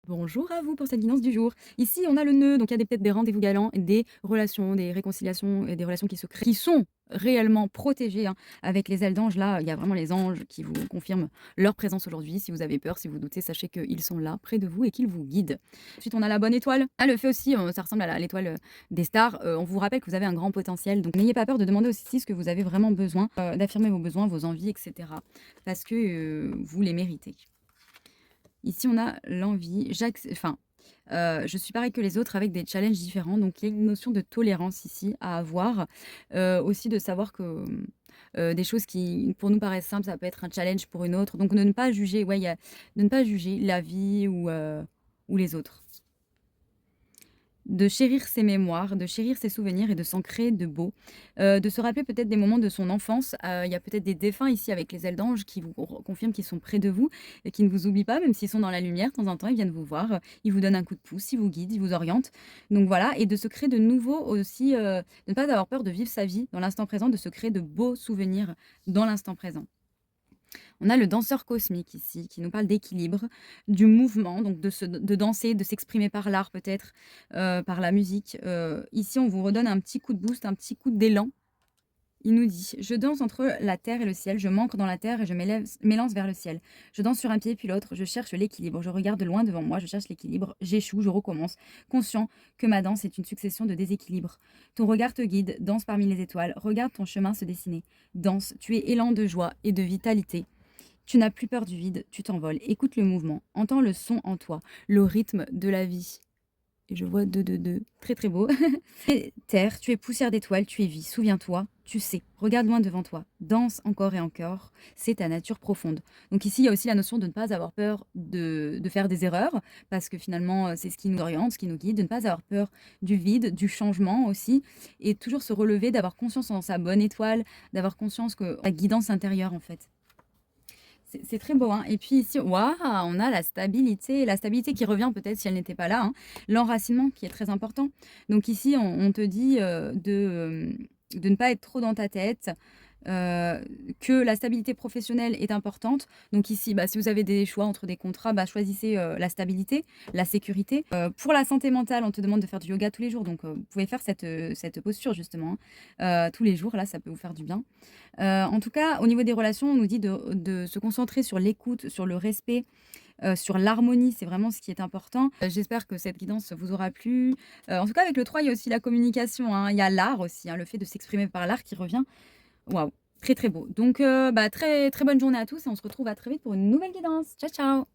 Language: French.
Bonjour à vous pour cette guidance du jour. Ici, on a le nœud, donc il y a peut-être des rendez-vous galants, des relations, des réconciliations et des relations qui se créent, qui sont réellement protégées hein. Avec les ailes d'ange, là, il y a vraiment les anges qui vous confirment leur présence aujourd'hui. Si vous avez peur, si vous doutez, sachez qu'ils sont là, près de vous et qu'ils vous guident. Ensuite, on a la bonne étoile. Ah, le fait aussi, ça ressemble à l'étoile des stars. On vous rappelle que vous avez un grand potentiel, donc n'ayez pas peur de demander aussi ce que vous avez vraiment besoin, d'affirmer vos besoins, vos envies, etc. Parce que vous les méritez. Ici, on a l'envie. Je suis pareil que les autres avec des challenges différents. Donc, il y a une notion de tolérance ici à avoir. Aussi de savoir que des choses qui, pour nous, paraissent simples, ça peut être un challenge pour une autre. Donc, de ne pas juger, ouais, de ne pas juger la vie ou les autres. De chérir ses mémoires, de chérir ses souvenirs et de s'en créer de beaux. De se rappeler peut-être des moments de son enfance. Il y a peut-être des défunts ici avec les ailes d'ange qui vous confirment qu'ils sont près de vous et qui ne vous oublient pas, même s'ils sont dans la lumière. De temps en temps, ils viennent vous voir, ils vous donnent un coup de pouce, ils vous guident, ils vous orientent. Donc voilà, et de se créer de nouveaux aussi, de ne pas avoir peur de vivre sa vie dans l'instant présent, de se créer de beaux souvenirs dans l'instant présent. On a le danseur cosmique ici qui nous parle d'équilibre, du mouvement, donc de danser, de s'exprimer par l'art peut-être, par la musique. Ici, on vous redonne un petit coup de boost, un petit coup d'élan. Il nous dit: «Je danse entre la terre et le ciel, je m'ancre dans la terre et je m'élance vers le ciel. Je danse sur un pied puis l'autre, je cherche l'équilibre, je regarde loin devant moi, je cherche l'équilibre, j'échoue, je recommence, conscient que ma danse est une succession de déséquilibres. Ton regard te guide, danse parmi les étoiles, regarde ton chemin se dessiner. Danse, tu es élan de joie et de vitalité. Tu n'as plus peur du vide, tu t'envoles. Écoute le mouvement, entends le son en toi, le rythme de la vie.» Et je vois 2, 2, 2. Très, très beau. Et terre, tu es poussière d'étoiles, tu es vie. Souviens-toi, tu sais. Regarde loin devant toi. Danse encore et encore. C'est ta nature profonde. Donc ici, il y a aussi la notion de ne pas avoir peur de faire des erreurs, parce que finalement, c'est ce qui nous oriente, ce qui nous guide. De ne pas avoir peur du vide, du changement aussi. Et toujours se relever, d'avoir conscience en sa bonne étoile, d'avoir conscience que la guidance intérieure, en fait. C'est très beau, hein. Et puis ici, waouh, on a la stabilité qui revient peut-être si elle n'était pas là, hein. L'enracinement qui est très important. Donc ici, on te dit de ne pas être trop dans ta tête, que la stabilité professionnelle est importante. Donc ici, bah, si vous avez des choix entre des contrats, bah, choisissez la stabilité, la sécurité. Pour la santé mentale, on te demande de faire du yoga tous les jours. Donc vous pouvez faire cette posture justement hein, tous les jours. Là, ça peut vous faire du bien. En tout cas, au niveau des relations, on nous dit de se concentrer sur l'écoute, sur le respect, sur l'harmonie, c'est vraiment ce qui est important. J'espère que cette guidance vous aura plu. En tout cas, avec le 3, il y a aussi la communication, hein. Il y a l'art aussi, hein, le fait de s'exprimer par l'art qui revient. Waouh, très, très beau. Donc, bah, très, très bonne journée à tous et on se retrouve à très vite pour une nouvelle guidance. Ciao, ciao.